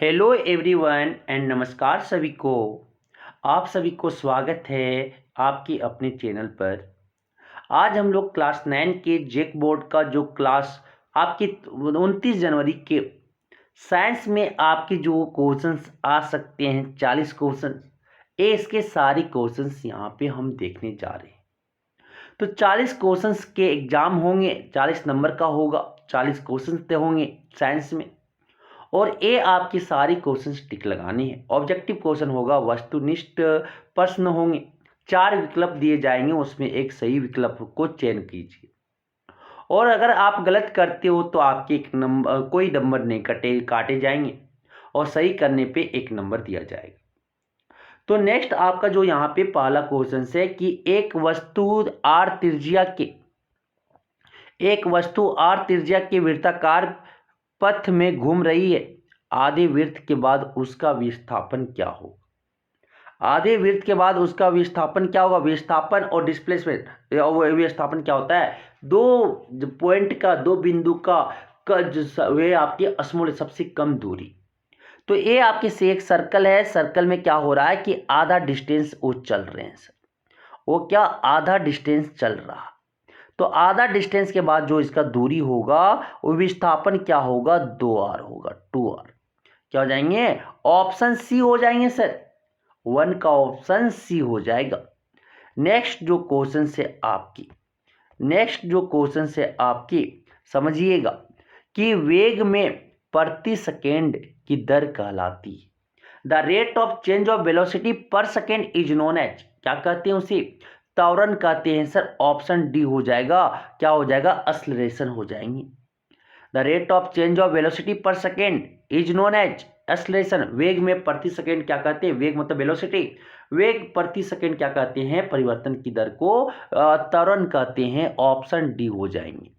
Hello everyone and नमस्कार सभी को। आप सभी को स्वागत है आपकी अपने चैनल पर। आज हम लोग क्लास 9 के जेक बोर्ड का जो क्लास आपकी 29 जनवरी के साइंस में आपके जो क्वेश्चंस आ सकते हैं 40 क्वेश्चंस, ये इसके सारे क्वेश्चंस यहाँ पे हम देखने जा रहे हैं। तो 40 क्वेश्चंस के एग्जाम होंगे, 40 नंबर का होगा, 40 क्वेश्चंस होंगे साइंस में। और ये आपके सारे क्वेश्चंस टिक लगाने हैं। ऑब्जेक्टिव क्वेश्चन होगा, वस्तुनिष्ठ प्रश्न होंगे, 4 विकल्प दिए जाएंगे, उसमें एक सही विकल्प को चयन कीजिए। और अगर आप गलत करते हो तो आपके एक नंबर कोई नंबर नहीं काटे जाएंगे और सही करने पे एक नंबर दिया जाएगा। तो नेक्स्ट आपका जो यहाँ पे पहला क्वेश्चन है कि एक वस्तु आर त्रिज्या के वृत्ताकार पथ में घूम रही है। आधे वृत्त के बाद उसका विस्थापन क्या होगा? आधे वृत्त के बाद उसका विस्थापन क्या होगा? विस्थापन और डिस्प्लेसमेंट, विस्थापन क्या होता है? दो पॉइंट का, दो बिंदु का वे आपकी असमूल्य सबसे कम दूरी। तो ये आपके से एक सर्कल है, सर्कल में क्या हो रहा है कि आधा डिस्टेंस वो चल रहे हैं सर। वो क्या आधा डिस्टेंस चल रहा, तो आधा डिस्टेंस के बाद जो इसका दूरी होगा वो विस्थापन क्या होगा? 2r होगा, 2r। क्या हो जाएंगे? ऑप्शन सी हो जाएंगे सर, 1 का ऑप्शन सी हो जाएगा। नेक्स्ट जो क्वेश्चन से आपकी समझिएगा कि वेग में प्रति सेकेंड की दर कहलाती है। The rate of change of velocity पर सेकेंड इज नोन एज, क्या कहते हैं उसे? त्वरण कहते हैं सर। ऑप्शन डी हो जाएगा, क्या हो जाएगा? एक्सेलरेशन हो जाएंगे। The rate of change of velocity पर second is known as acceleration. वेग में प्रति सेकेंड क्या कहते हैं? वेग मतलब वेलोसिटी, वेग प्रति सेकेंड क्या कहते हैं? परिवर्तन की दर को त्वरण कहते हैं। ऑप्शन डी हो जाएंगे।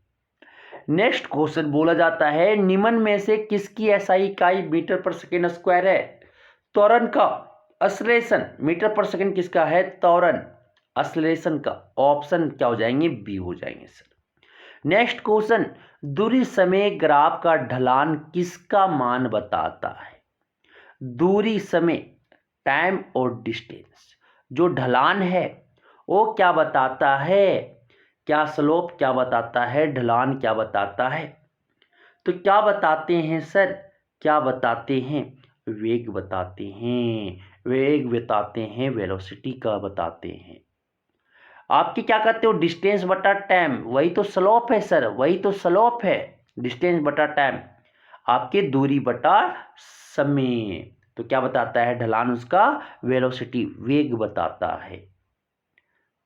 नेक्स्ट क्वेश्चन बोला जाता है, निम्न में से किसकी एसआई इकाई मीटर पर सेकेंड स्क्वायर है? त्वरण का, एक्सेलरेशन। मीटर पर सेकेंड किसका है? त्वरण। एक्सेलरेशन का ऑप्शन क्या हो जाएंगे? बी हो जाएंगे सर। नेक्स्ट क्वेश्चन, दूरी समय ग्राफ का ढलान किसका मान बताता है? दूरी समय, टाइम और डिस्टेंस, जो ढलान है वो क्या बताता है? क्या स्लोप क्या बताता है? ढलान क्या बताता है? तो क्या बताते हैं सर? क्या बताते हैं? वेग बताते हैं, वेग बताते हैं, वेलोसिटी का बताते हैं। आपकी क्या कहते हो? डिस्टेंस बटा टाइम, वही तो स्लोप है सर, वही तो स्लोप है। डिस्टेंस बटा टाइम आपके दूरी बटा समय। तो क्या बताता है? ढलान उसका वेलोसिटी, वेग बताता है।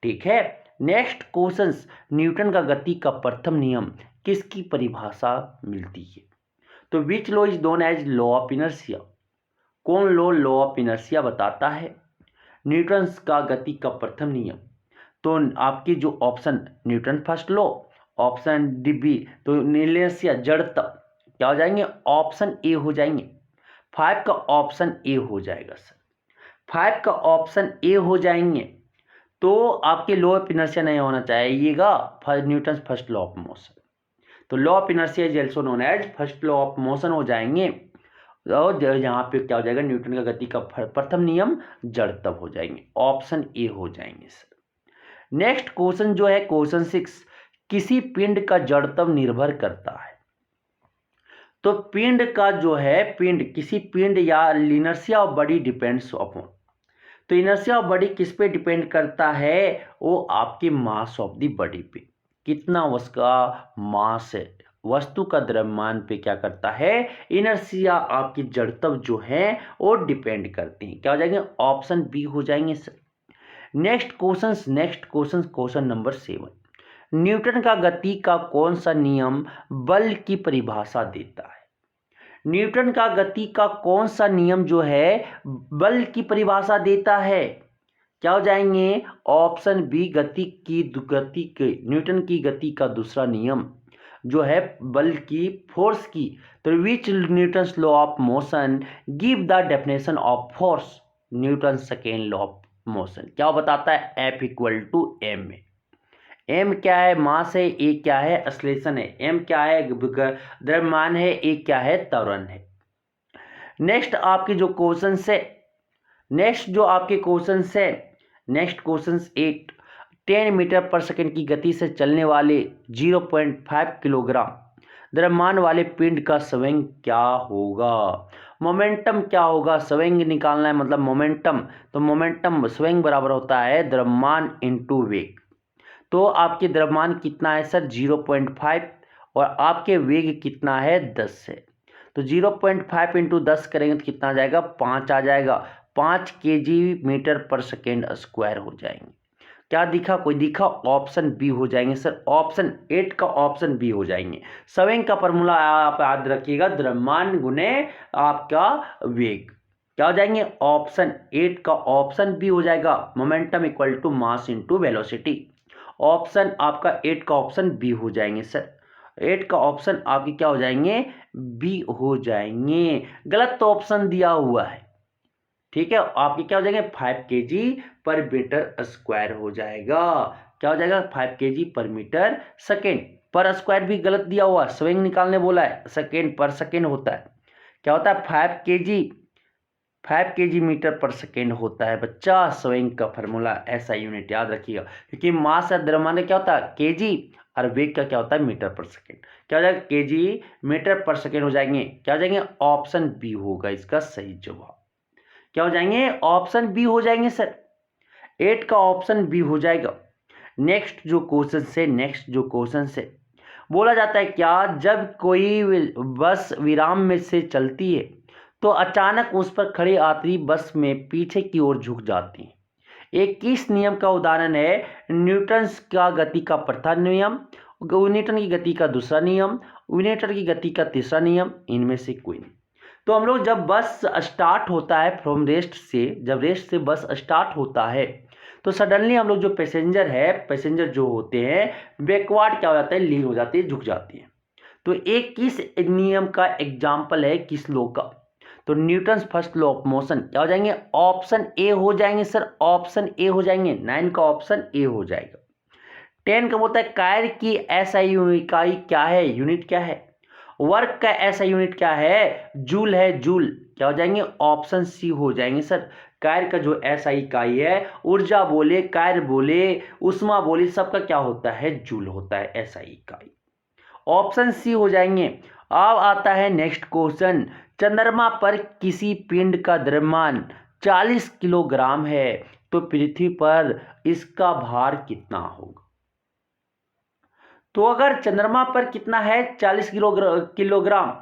ठीक है। नेक्स्ट क्वेश्चन, न्यूटन का गति का प्रथम नियम किसकी परिभाषा मिलती है? तो which law is known as law of inertia? कौन लॉ ऑफ इनर्शिया बताता है? न्यूटन का गति का प्रथम नियम, तो आपके जो option Newton first law, option D B तो इनर्शिया जड़ता, क्या हो जाएंगे? ऑप्शन ए हो जाएंगे। 5 का ऑप्शन ए हो जाएगा सर, 5 का ऑप्शन ए हो जाएंगे। तो आपके लॉ ऑफ इनर्शिया नहीं होना चाहिएगा, Newton first law of motion. तो law of inertia is also known as first law of motion हो जाएंगे। और यहाँ पे क्या हो जाएगा? न्यूटन का गति का प्रथम नियम जड़त्व हो जाएंगे। ऑप्शन ए हो जाएंगे सर। नेक्स्ट क्वेश्चन जो है क्वेश्चन 6, किसी पिंड का जड़त्व निर्भर करता है। तो पिंड का जो है, किसी पिंड या inertia of body depends upon, तो इनर्शिया ऑफ बॉडी किस पे डिपेंड करता है? वो आपके मास ऑफ द बॉडी पे, कितना उसका मास है। वस्तु का द्रव्यमान पे क्या करता है? इनर्शिया आपकी जड़त्व जो है वो डिपेंड करती है। क्या हो जाएंगे? ऑप्शन बी हो जाएंगे sir. Next question number 7, Newton का गति का कौन सा नियम बल की परिभाषा देता है? न्यूटन का गति का कौन सा नियम जो है बल की परिभाषा देता है? क्या हो जाएंगे? ऑप्शन बी, न्यूटन की गति का दूसरा नियम जो है बल की, फोर्स की। तो which Newton's law of motion give the definition of force? Newton second law of motion क्या बताता है? F equal to M. M क्या है? मास है। ए क्या है? एक्सेलरेशन है। एम क्या है? द्रव्यमान है। ए क्या है? त्वरण है। नेक्स्ट आपके जो क्वेश्चन है, नेक्स्ट जो आपके क्वेश्चन है, नेक्स्ट क्वेश्चन 8, 10 मीटर पर सेकंड की गति से चलने वाले 0.5 किलोग्राम द्रव्यमान वाले पिंड का स्विंग क्या होगा? मोमेंटम क्या होगा? स्विंग निकालना है मतलब मोमेंटम, तो मोमेंटम स्विंग बराबर होता है द्रव्यमान इंटू वेग। तो आपके द्रव्यमान कितना है सर? 0.5 और आपके वेग कितना है? 10 है। तो 0.5 इंटू 10 करेंगे तो कितना आ जाएगा? 5 आ जाएगा। 5 kg मीटर पर सेकेंड स्क्वायर हो जाएंगे। क्या दिखा? कोई दिखा? ऑप्शन बी हो जाएंगे सर। ऑप्शन 8 का ऑप्शन बी हो जाएंगे। स्विंग का फॉर्मूला आप याद रखिएगा, द्रव्यमान गुने आपका वेग। क्या हो जाएंगे? ऑप्शन 8 का ऑप्शन बी हो जाएगा। Momentum equal to mass into velocity. Option आपका 8 का ऑप्शन बी हो जाएंगे सर। 8 का ऑप्शन आपके क्या हो जाएंगे? बी हो जाएंगे। गलत तो ऑप्शन दिया हुआ है, ठीक है। आपके क्या हो जाएंगे? 5 kg पर मीटर स्क्वायर हो जाएगा। क्या हो जाएगा? 5 kg पर मीटर सेकेंड। पर स्क्वायर भी गलत दिया हुआ, स्विंग निकालने बोला है, सेकेंड पर सेकेंड होता है। क्या होता है? 5 kg मीटर पर सेकेंड होता है बच्चा। स्विंग का फॉर्मूला ऐसा यूनिट याद रखिएगा, क्योंकि मास या द्रव्यमान क्या होता है? केजी, और वेग का क्या होता है? मीटर पर सेकेंड। क्या हो जाएगा? केजी मीटर पर सेकेंड हो जाएंगे। क्या हो जाएंगे? ऑप्शन बी होगा इसका सही जवाब। क्या हो जाएंगे? ऑप्शन बी हो जाएंगे सर। 8 का ऑप्शन बी हो जाएगा। नेक्स्ट जो क्वेश्चन से बोला जाता है क्या? जब कोई बस विराम में से चलती है तो अचानक उस पर खड़ी यात्री बस में पीछे की ओर झुक जाती है। एक किस नियम का उदाहरण है? न्यूटन का गति का प्रथम नियम, न्यूटन की गति का दूसरा नियम, न्यूटन की गति का तीसरा नियम, इनमें से कोई नहीं। तो हम लोग जब बस स्टार्ट होता है फ्रॉम रेस्ट से, जब रेस्ट से बस स्टार्ट होता है तो सडनली हम लोग जो पैसेंजर जो होते हैं बैकवर्ड क्या हो जाता है? लीन हो जाती है, झुक जाती है। तो एक किस नियम का एग्जाम्पल है? किस लॉ का? तो Newton first law of motion. क्या हो जाएंगे? ऑप्शन ए हो जाएंगे सर। ऑप्शन ए हो जाएंगे। 9 का ऑप्शन ए हो जाएगा। 10 का बोलता है कार्य की एसआई इकाई क्या है? यूनिट क्या है? वर्क का ऐसा यूनिट क्या है? जूल है, जूल। क्या हो जाएंगे? ऑप्शन सी हो जाएंगे सर। कार्य का जो ऐसा इकाई है, ऊर्जा बोले, कार्य बोले, उष्मा बोले, सबका क्या होता है? जूल होता है ऐसा इकाई। ऑप्शन सी हो जाएंगे। अब आता है नेक्स्ट क्वेश्चन। चंद्रमा पर किसी पिंड का द्रव्यमान 40 किलोग्राम है तो पृथ्वी पर इसका भार कितना होगा? तो अगर चंद्रमा पर कितना है? 40 किलोग्राम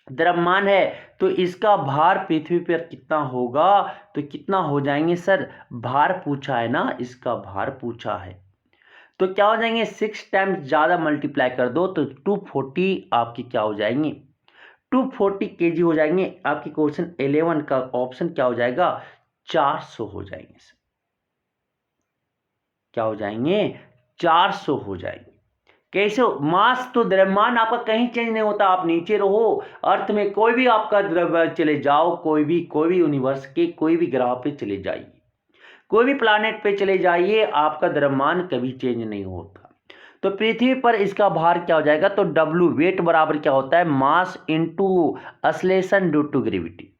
द्रव्यमान है तो इसका भार पृथ्वी पर कितना होगा? तो कितना हो जाएंगे सर? भार पूछा है ना, इसका भार पूछा है। तो क्या हो जाएंगे? 6 टाइम्स ज़्यादा मल्टीप्लाई कर दो तो 240 आपकी क्या हो जाएंगे? 240 kg हो जाएंगे। आपकी क्वेश्चन 11 का ऑप्शन क्या हो जाएगा? 400 हो जाएंगे सर। क्या हो जाएंगे? 400 हो जाएंगे। कैसे? मास तो द्रव्यमान आपका कहीं चेंज नहीं होता, आप नीचे रहो अर्थ में, कोई भी आपका द्रव्य चले जाओ, कोई भी यूनिवर्स के कोई भी ग्रह पे चले जाइए, कोई भी प्लैनेट पे चले जाइए, आपका द्रव्यमान कभी चेंज नहीं होता। तो पृथ्वी पर इसका भार क्या हो जाएगा? तो डब्ल्यू वेट बराबर क्या होता है? Mass into acceleration due to gravity.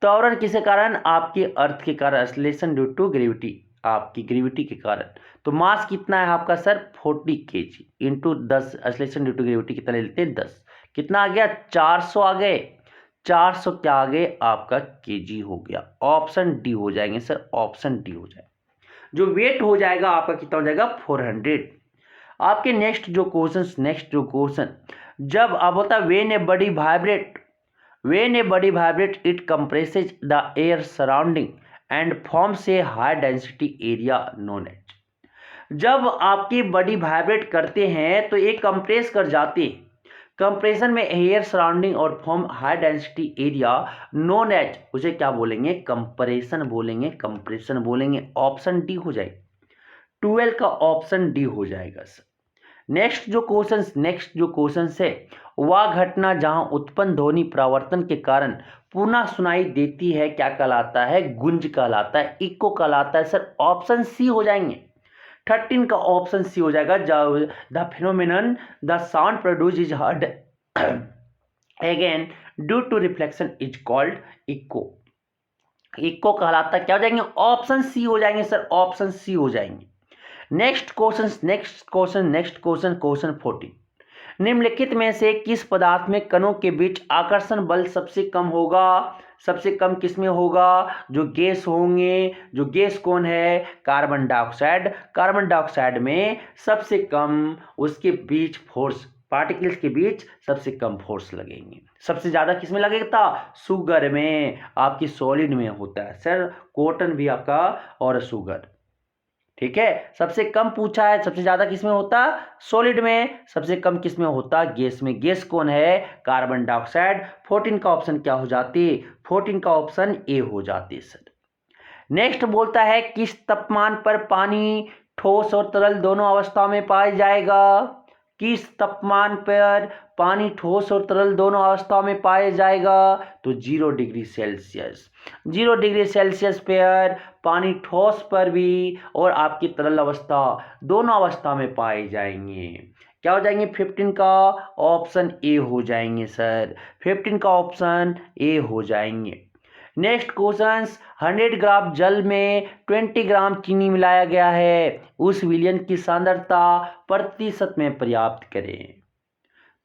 त्वरण किसके कारण? आपके अर्थ के कारण, एक्सेलरेशन ड्यू टू ग्रेविटी, आपकी ग्रेविटी के कारण। तो मास कितना है आपका sir? 40 kg into 10, acceleration due to gravity कितना ले लेते हैं? 10। कितना आ गया? 400 आ गए। 400 क्या आ गए? आपका केजी हो गया। ऑप्शन डी हो जाएंगे सर। ऑप्शन डी हो जाएगा। जो वेट हो जाएगा आपका कितना हो जाएगा? 400। आपके नेक्स्ट जो क्वेश्चन, जब अब होता है when a body vibrate it compresses the air surrounding and forms a high density area known as. जब आपकी बॉडी वाइब्रेट करते हैं तो एक कंप्रेस कर जाते हैं, कंप्रेशन में एयर सराउंडिंग और form high density area known as, उसे क्या बोलेंगे? कंप्रेशन बोलेंगे, कंप्रेशन बोलेंगे। ऑप्शन डी हो जाएगा। 12 का ऑप्शन डी हो जाएगा सर। नेक्स्ट जो क्वेश्चन है, वह घटना जहां उत्पन्न ध्वनि परावर्तन के कारण पुनः सुनाई देती है क्या कहलाता है? गूंज कहलाता है, इको कहलाता है सर। ऑप्शन सी हो जाएंगे। 13 का ऑप्शन सी हो जाएगा। The phenomenon the sound produce is heard again due to reflection is called echo. Echo कहलाता, क्या हो जाएंगे, ऑप्शन सी हो जाएंगे सर, ऑप्शन सी हो जाएंगे। Next question, next question, next question, question 14। निम्नलिखित में से किस पदार्थ में कणों के बीच आकर्षण बल सबसे कम होगा? सबसे कम किस में होगा? जो गैस होंगे, जो गैस कौन है? Carbon dioxide. कार्बन डाइऑक्साइड में सबसे कम उसके बीच फोर्स, पार्टिकल्स के बीच सबसे कम फोर्स लगेंगे। सबसे ज्यादा किस में लगेगा? शुगर में, आपकी सॉलिड में होता है सर, कॉटन भी आपका और शुगर। ठीक है, सबसे कम पूछा है, सबसे ज्यादा किसमें होता? सॉलिड में। सबसे कम किसमें होता? गैस में। गैस कौन है? Carbon dioxide. 14 का ऑप्शन क्या हो जाती? 14 का ऑप्शन ए हो जाती सर। नेक्स्ट बोलता है किस तापमान पर पानी ठोस और तरल दोनों अवस्थाओं में पाया जाएगा? किस तापमान पर पानी ठोस और तरल दोनों अवस्थाओं में पाया जाएगा? तो 0 डिग्री सेल्सियस। 0 डिग्री सेल्सियस पर पानी ठोस पर भी और आपकी तरल अवस्था, दोनों अवस्था में पाए जाएंगे। क्या हो जाएंगे? 15 का ऑप्शन ए हो जाएंगे सर, 15 का ऑप्शन ए हो जाएंगे। नेक्स्ट क्वेश्चन, 100 ग्राम जल में 20 ग्राम चीनी मिलाया गया है, उस विलयन की सांद्रता प्रतिशत में पर्याप्त करें।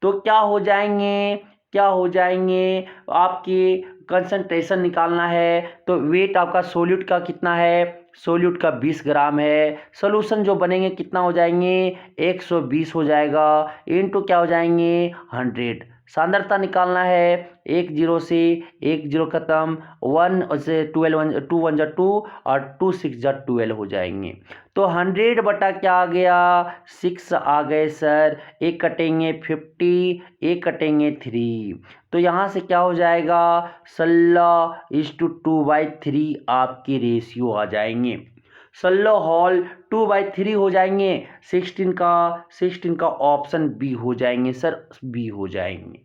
तो क्या हो जाएंगे, क्या हो जाएंगे? आपकी कंसंट्रेशन निकालना है, तो वेट आपका सोल्यूट का कितना है? सोल्यूट का 20 ग्राम है। सोल्यूशन जो बनेंगे कितना हो जाएंगे? 120 हो जाएगा, इनटू क्या हो जाएंगे? 100। सांद्रता निकालना है, 1 0 से 1 0 खत्म, 1 से 12 2 1 जा 2 और 2 6 जा 12 हो जाएंगे। तो 100 बटा क्या आ गया? 6 आ गए सर। एक कटेंगे 50, एक कटेंगे 3, तो यहाँ से क्या हो जाएगा? 16:2/3 आपकी रेशियो आ जाएंगे। 16 होल 2/3 हो जाएंगे। 16 का ऑप्शन बी हो जाएंगे सर, बी हो जाएंगे।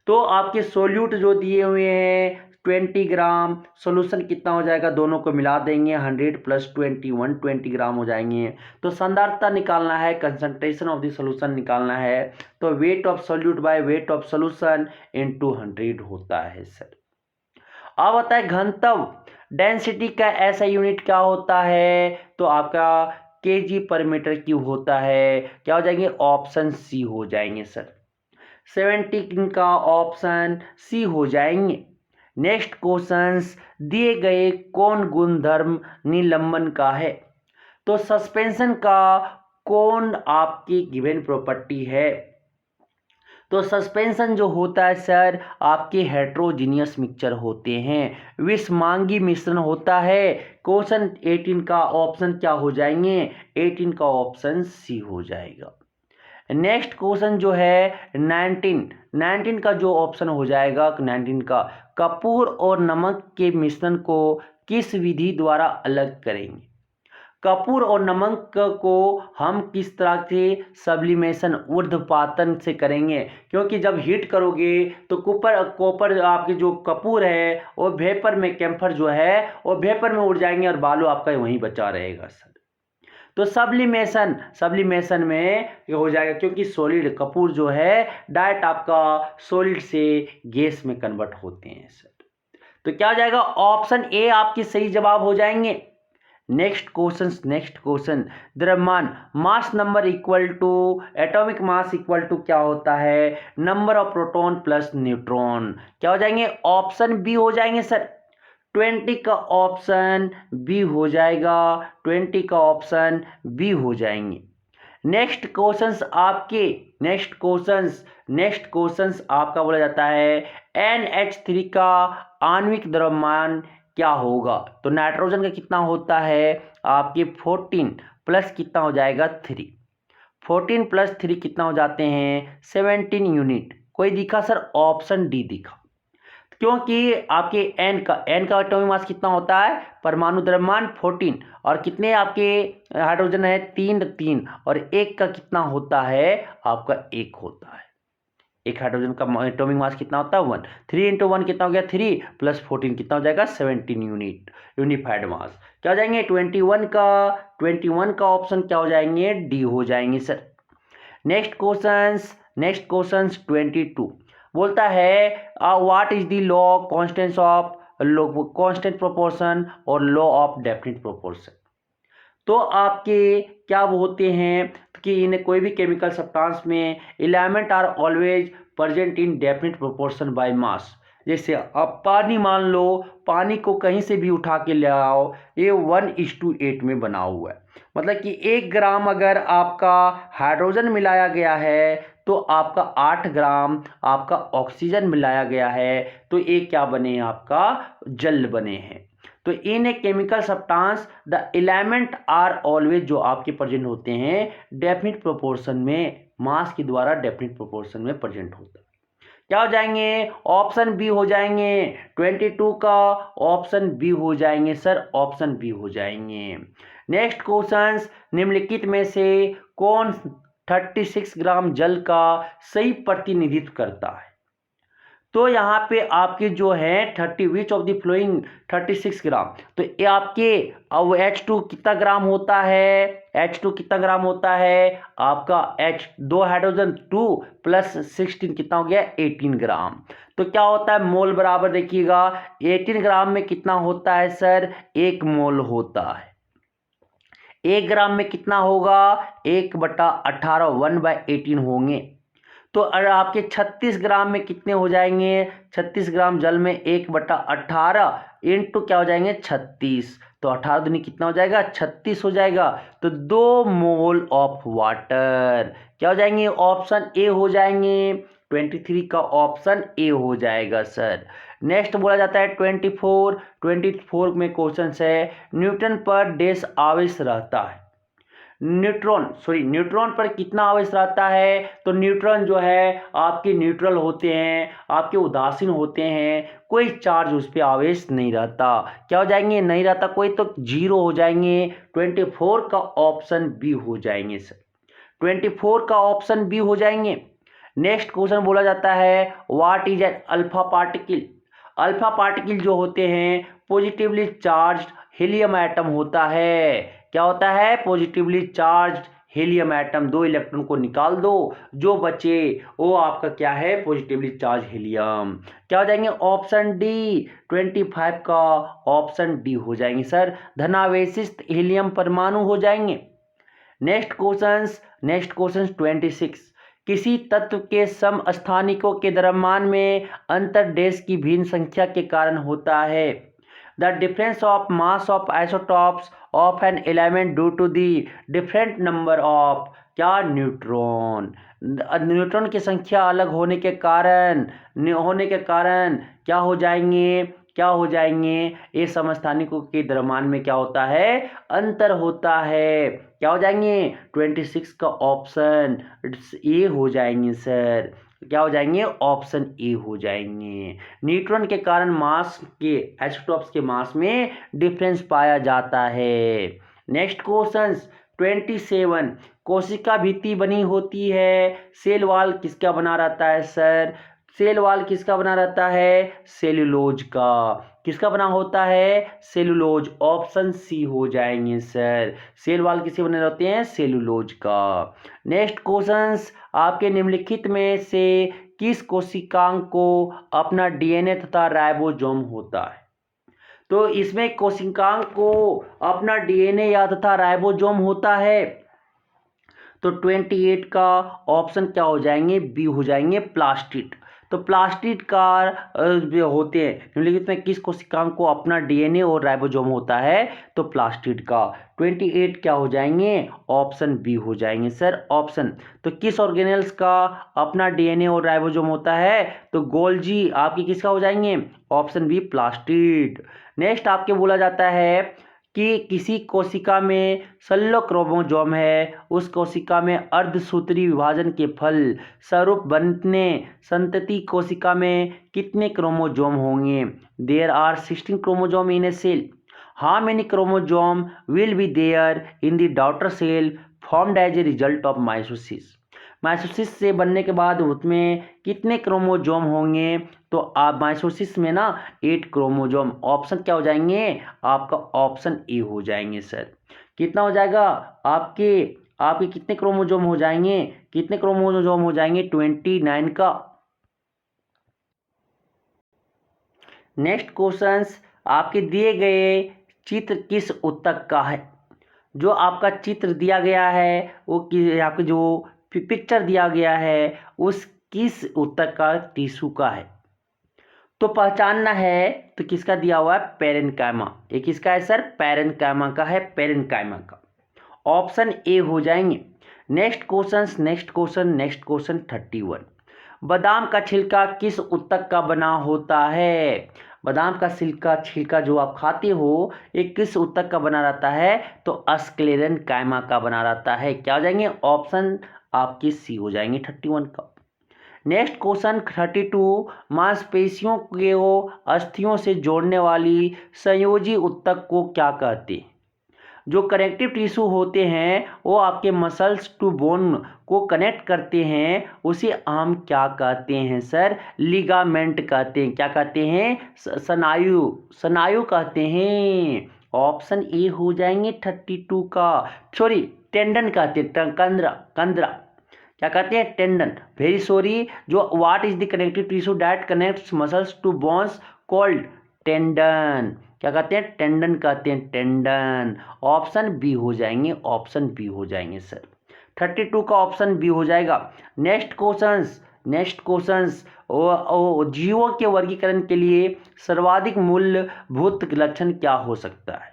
तो आपके सोल्यूट जो दिए हुए हैं 20 ग्राम, सोल्यूशन कितना हो जाएगा? दोनों को मिला देंगे, 100 + 20 120 ग्राम हो जाएंगे। तो सांद्रता निकालना है, कंसंट्रेशन ऑफ द सोल्यूशन निकालना है, तो weight of solute by weight of solution into 100 होता है सर। अब होता है घनत्व, डेंसिटी का ऐसा यूनिट क्या होता है? तो आपका kg/m³ होता है। क्या हो जाएंगे? ऑप्शन सी हो जाएंगे सर, 17 का ऑप्शन सी हो जाएंगे। नेक्स्ट क्वेश्चंस, दिए गए कौन गुणधर्म निलंबन का है? तो सस्पेंशन का कौन आपकी गिवन प्रॉपर्टी है? तो सस्पेंशन जो होता है सर, आपके हेट्रोजीनियस मिक्सचर होते हैं, विषमांगी मिश्रण होता है। क्वेश्चन 18 का ऑप्शन क्या हो जाएंगे? 18 का ऑप्शन सी हो जाएगा। नेक्स्ट क्वेश्चन जो है 19 का जो ऑप्शन हो जाएगा 19 का, कपूर और नमक के मिश्रण को किस विधि द्वारा अलग करेंगे? कपूर और नमक को हम किस तरह से सब्लिमेशन, ऊर्ध्वपातन से करेंगे? क्योंकि जब हीट करोगे तो कॉपर आपके जो कपूर है वो वेपर में, कैम्फर जो है वो वेपर में उड़ जाएंगे और बालू आपका वहीं बचा रहेगा सर। तो सब्लिमेशन में ये हो जाएगा, क्योंकि सॉलिड कपूर जो है डायरेक्ट आपका सॉलिड से गैस में कन्वर्ट होते हैं सर। तो क्या हो जाएगा? ऑप्शन ए आपकी सही जवाब हो जाएंगे। नेक्स्ट क्वेश्चन, द्रव्यमान mass number equal to atomic mass equal to क्या होता है? Number of proton plus neutron. क्या हो जाएंगे? ऑप्शन बी हो जाएंगे सर, 20 का ऑप्शन बी हो जाएगा, 20 का ऑप्शन बी हो जाएंगे। नेक्स्ट क्वेश्चंस आपका बोला जाता है NH3 का आणविक द्रव्यमान क्या होगा? तो नाइट्रोजन का कितना होता है? आपके 14 प्लस कितना हो जाएगा? 3। 14 + 3 कितना हो जाते हैं? 17 यूनिट। कोई दिखा सर? ऑप्शन डी दिखा, क्योंकि आपके एन का एटॉमिक मास कितना होता है? परमाणु द्रव्यमान 14, और कितने आपके हाइड्रोजन है? 3 और एक का कितना होता है? आपका 1 होता है। एक हाइड्रोजन का एटॉमिक मास कितना होता है? 1। 3 × 1 कितना हो गया? 3 + 14 कितना हो जाएगा? 17 यूनिट यूनिफाइड मास। क्या हो जाएंगे? 21 का ऑप्शन क्या हो जाएंगे? डी हो जाएंगे सर। नेक्स्ट क्वेश्चन 22, बोलता है what is the law constant of constant proportion और लॉ ऑफ डेफिनिट प्रोपोर्शन। तो आपके क्या होते हैं कि इन कोई भी केमिकल सब्सटेंस में element are always present in definite proportion by mass. जैसे आप पानी मान लो, पानी को कहीं से भी उठा के ले आओ, ये 1:8 में बना हुआ है। मतलब कि 1 ग्राम अगर आपका हाइड्रोजन मिलाया गया है तो आपका 8 ग्राम आपका ऑक्सीजन मिलाया गया है, तो ये क्या बने हैं, आपका जल बने हैं। तो in a chemical substance the element are always, जो आपके प्रेजेंट होते हैं डेफिनिट प्रोपोर्शन में, मास के द्वारा डेफिनिट प्रोपोर्शन में प्रेजेंट होता है। क्या हो जाएंगे, ऑप्शन बी हो जाएंगे। 22 का ऑप्शन बी हो जाएंगे सर, ऑप्शन बी हो जाएंगे। नेक्स्ट क्वेश्चन, निम्नलिखित में से कौन 36 ग्राम जल का सही प्रतिनिधित्व करता है। तो यहाँ पे आपके जो है 30 विच ऑफ द फ्लोइंग 36 ग्राम, तो ये आपके अब H2 कितना ग्राम होता है, H2 कितना ग्राम होता है आपका, H 2 हाइड्रोजन 2 प्लस 16 कितना हो गया 18 ग्राम। तो क्या होता है मोल बराबर, देखिएगा 18 ग्राम में कितना होता है सर, 1 मोल होता है। 1 ग्राम में कितना होगा, 1/18 1/18 होंगे। तो अगर आपके 36 ग्राम में कितने हो जाएंगे, 36 ग्राम जल में 1/18 इंटू क्या हो जाएंगे 36, तो 18 दूनी कितना हो जाएगा 36 हो जाएगा। तो 2 मोल ऑफ वाटर क्या हो जाएंगे, ऑप्शन ए हो जाएंगे। 23 का ऑप्शन ए हो जाएगा सर। नेक्स्ट बोला जाता है 24 में क्वेश्चन है, न्यूटन पर डेश आवेश रहता है। न्यूट्रॉन पर कितना आवेश रहता है, तो न्यूट्रॉन जो है आपके न्यूट्रल होते हैं, आपके उदासीन होते हैं, कोई चार्ज उस पर आवेश नहीं रहता। क्या हो जाएंगे, नहीं रहता कोई, तो 0 हो जाएंगे। 24 का ऑप्शन बी हो जाएंगे सर, 24 का ऑप्शन बी हो जाएंगे। नेक्स्ट क्वेश्चन बोला जाता है, what is an alpha particle. Alpha particle जो होते हैं पॉजिटिवली चार्ज हीलियम एटम होता है। क्या होता है, positively charge helium atom, 2 electron को निकाल दो, जो बचे वो आपका क्या है, पॉजिटिवली चार्ज हीलियम। क्या हो जाएंगे, ऑप्शन डी। 25 का ऑप्शन डी हो जाएंगे सर, धनावेशित हीलियम परमाणु हो जाएंगे। नेक्स्ट क्वेश्चन 26, किसी तत्व के समस्थानिकों के द्रव्यमान में अंतर डेश की भिन्न संख्या के कारण होता है। The difference of mass of isotopes of an element due to the different number of क्या, न्यूट्रॉन। न्यूट्रॉन की संख्या अलग होने के कारण क्या हो जाएंगे, ये समस्थानिकों के द्रव्यमान में क्या होता है, अंतर होता है। क्या हो जाएंगे, 26 का ऑप्शन ए हो जाएंगे सर। क्या हो जाएंगे, ऑप्शन ए हो जाएंगे। न्यूट्रॉन के कारण मास के, आइसोटॉप्स के मास में डिफरेंस पाया जाता है। नेक्स्ट क्वेश्चन 27, कोशिका भित्ति बनी होती है, सेल वॉल किसका बना रहता है सर। सेल वॉल किसका बना रहता है, सेलुलोज का। किसका बना होता है, सेलुलोज, ऑप्शन सी हो जाएंगे सर। सेल वॉल किसके बने रहते हैं, सेलुलोज का। नेक्स्ट क्वेश्चंस, आपके निम्नलिखित में से किस कोशिकांग को अपना डीएनए तथा राइबोसोम होता है। तो इसमें कोशिकांग को अपना डीएनए या तथा राइबोसोम होता है। तो 28 का ऑप्शन क्या हो जाएंगे, बी हो जाएंगे, प्लास्टिड। तो प्लास्टिड का जो होते हैं निम्नलिखित में किस कोशिकांग को अपना डीएनए और राइबोसोम होता है, तो प्लास्टिड का। 28 क्या हो जाएंगे, ऑप्शन बी हो जाएंगे सर, ऑप्शन। तो किस ऑर्गेनेल्स का अपना डीएनए और राइबोसोम होता है, तो गोल्जी आपकी किसका हो जाएंगे, ऑप्शन बी, प्लास्टिड। नेक्स्ट आपके बोला जाता है कि किसी कोशिका में 16 क्रोमोसोम है, उस कोशिका में अर्धसूत्री विभाजन के फल स्वरूप बनने संतति कोशिका में कितने क्रोमोसोम होंगे। There are 16 chromosome in a cell. How many chromosome will be there in the daughter cell formed as a result of mitosis. Mitosis से बनने के बाद उसमें कितने क्रोमोसोम होंगे, तो आप माइटोसिस में ना 8 क्रोमोसोम। ऑप्शन क्या हो जाएंगे, आपका ऑप्शन ए हो जाएंगे सर। कितना हो जाएगा, आपके कितने क्रोमोसोम हो जाएंगे, 29 का नेक्स्ट क्वेश्चंस, आपके दिए गए चित्र किस ऊतक का है? जो आपका चित्र दिया गया है वो आपके जो पिक्चर दिया गया है उस किस ऊतक का टिश्यू का है? तो पहचानना है तो किसका दिया हुआ है? पेरेन्काइमा। ये किसका है सर? पेरेन्काइमा का है, पेरेन्काइमा का। ऑप्शन ए हो जाएंगे। Next question 31। बादाम का छिलका किस ऊतक का बना होता है? बादाम का छिलका जो आप खाते हो ये किस ऊतक का बना रहता है? तो स्क्लेरेन्काइमा का बना रहता है। क्या हो जाएंगे? ऑप्शन आपकी सी हो जाएंगे 31 का। Next question 32। मांसपेशियों को अस्थियों से जोड़ने वाली संयोजी ऊतक को क्या कहते हैं? जो कनेक्टिव टिश्यू होते हैं वो आपके मसल्स टू बोन को कनेक्ट करते हैं, उसे हम क्या कहते हैं सर? लिगामेंट कहते हैं। क्या कहते हैं? स्नायु कहते हैं। ऑप्शन ए हो जाएंगे 32 का। सॉरी, टेंडन कहते हैं, कंदरा क्या कहते हैं? टेंडन। Very sorry. जो what is the connective tissue that connects muscles to bones called? Tendon. क्या कहते हैं? टेंडन कहते हैं, टेंडन। ऑप्शन बी हो जाएंगे, ऑप्शन बी हो जाएंगे सर। 32 का ऑप्शन बी हो जाएगा। नेक्स्ट क्वेश्चंस जीवों के वर्गीकरण के लिए सर्वाधिक मूलभूत लक्षण क्या हो सकता है?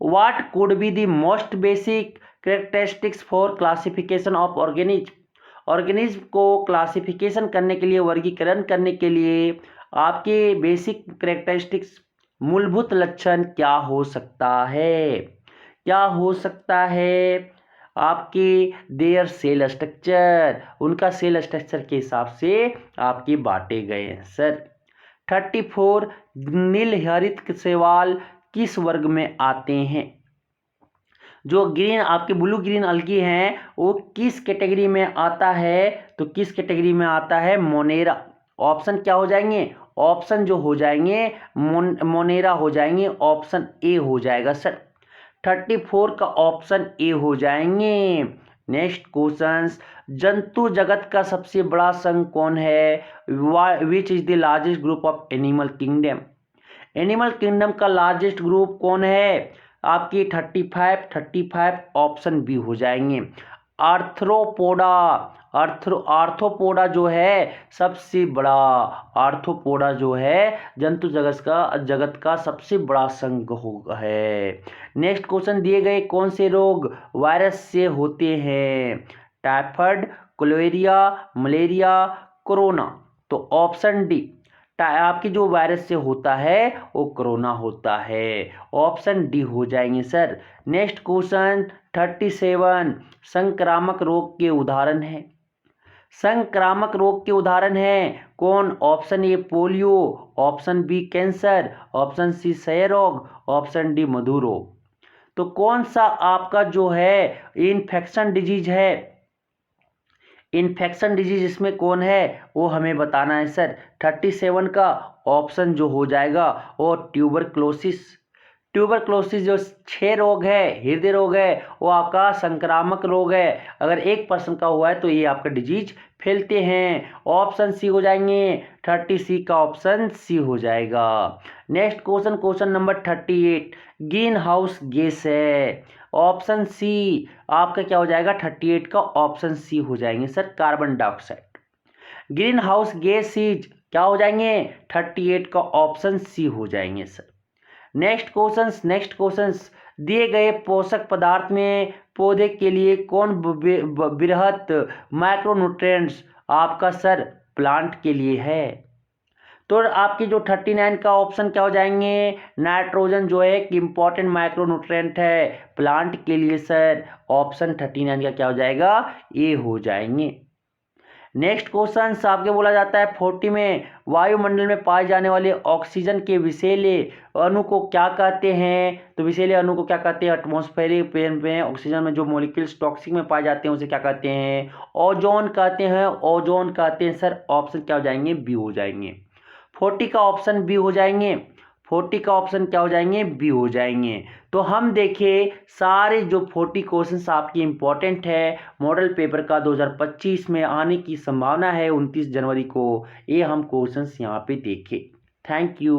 What could be the most basic characteristics for classification of organism को क्लासिफिकेशन करने के लिए, वर्गीकरण करने के लिए आपके बेसिक कैरेक्टरिस्टिक्स, मूलभूत लक्षण क्या हो सकता है? क्या हो सकता है? आपके देयर सेल स्ट्रक्चर, उनका सेल स्ट्रक्चर के हिसाब से आपके बांटे गए हैं सर। 34। नीलहरित शैवाल किस वर्ग में आते हैं? जो ग्रीन आपके ब्लू ग्रीन अलगी हैं वो किस कैटेगरी में आता है? तो किस कैटेगरी में आता है? मोनेरा। ऑप्शन क्या हो जाएंगे? ऑप्शन जो हो जाएंगे मोनेरा हो जाएंगे। ऑप्शन ए हो जाएगा सर। 34 का ऑप्शन ए हो जाएंगे। नेक्स्ट क्वेश्चंस, जंतु जगत का सबसे बड़ा संघ कौन है? Which is the largest group of animal kingdom? Animal kingdom का लार्जेस्ट ग्रुप कौन है? आपकी 35 ऑप्शन बी हो जाएंगे। आर्थ्रोपोडा। आर्थ्रोपोडा जो है सबसे बड़ा, आर्थ्रोपोडा जो है जंतु जगत का सबसे बड़ा संघ है। नेक्स्ट क्वेश्चन दिए गए कौन से रोग वायरस से होते हैं? Typhoid, cholera, malaria, corona. तो ऑप्शन डी आपकी जो वायरस से होता है वो कोरोना होता है। ऑप्शन डी हो जाएंगे सर। Next question 37। संक्रामक रोग के उदाहरण है? संक्रामक रोग के उदाहरण है कौन? Option A polio, option B cancer, option C क्षय रोग, ऑप्शन डी मधु रोग। तो कौन सा आपका जो है इन्फेक्शन डिजीज है? इन्फेक्शन डिजीज इसमें कौन है वो हमें बताना है सर। 37 का ऑप्शन जो हो जाएगा वो ट्यूबरक्लोसिस। ट्यूबरक्लोसिस जो 6 रोग है, हृदय रोग है, वो आपका संक्रामक रोग है। अगर 1% का हुआ है तो ये आपका डिजीज फैलते हैं। ऑप्शन सी हो जाएंगे। 30 का ऑप्शन सी हो जाएगा। Next question number 38। Green house gas है? ऑप्शन सी आपका क्या हो जाएगा? 38 का ऑप्शन सी हो जाएंगे sir, carbon dioxide. Green house gases क्या हो जाएंगे? 38 का ऑप्शन सी हो जाएंगे सर। नेक्स्ट क्वेश्चंस दिए गए पोषक पदार्थ में पौधे के लिए कौन बृहत माइक्रोन्यूट्रिएंट्स आपका सर प्लांट के लिए है? तो आपकी जो 39 का ऑप्शन क्या हो जाएंगे? नाइट्रोजन जो है एक इंपॉर्टेंट माइक्रोन्यूट्रिएंट है प्लांट के लिए सर। ऑप्शन 39 का क्या हो जाएगा? ए हो जाएंगे। नेक्स्ट क्वेश्चन आपके बोला जाता है 40 में वायुमंडल में पाए जाने वाले ऑक्सीजन के विषैले अणु को क्या कहते हैं? तो विषैले अणु को क्या कहते हैं? एटमॉस्फेरिक में ऑक्सीजन में जो मॉलिक्यूल्स टॉक्सिक में पाए जाते हैं उसे क्या कहते हैं? ओजोन कहते हैं, ओजोन कहते हैं सर। ऑप्शन क्या हो जाएंगे? बी हो जाएंगे। 40 का ऑप्शन बी हो जाएंगे। 40 का ऑप्शन क्या हो जाएंगे? बी हो जाएंगे। तो हम देखें सारे जो 40 क्वेश्चंस आपकी इंपॉर्टेंट है मॉडल पेपर का 2025 में आने की संभावना है 29 जनवरी को। ये हम क्वेश्चंस यहाँ पे देखें। Thank you.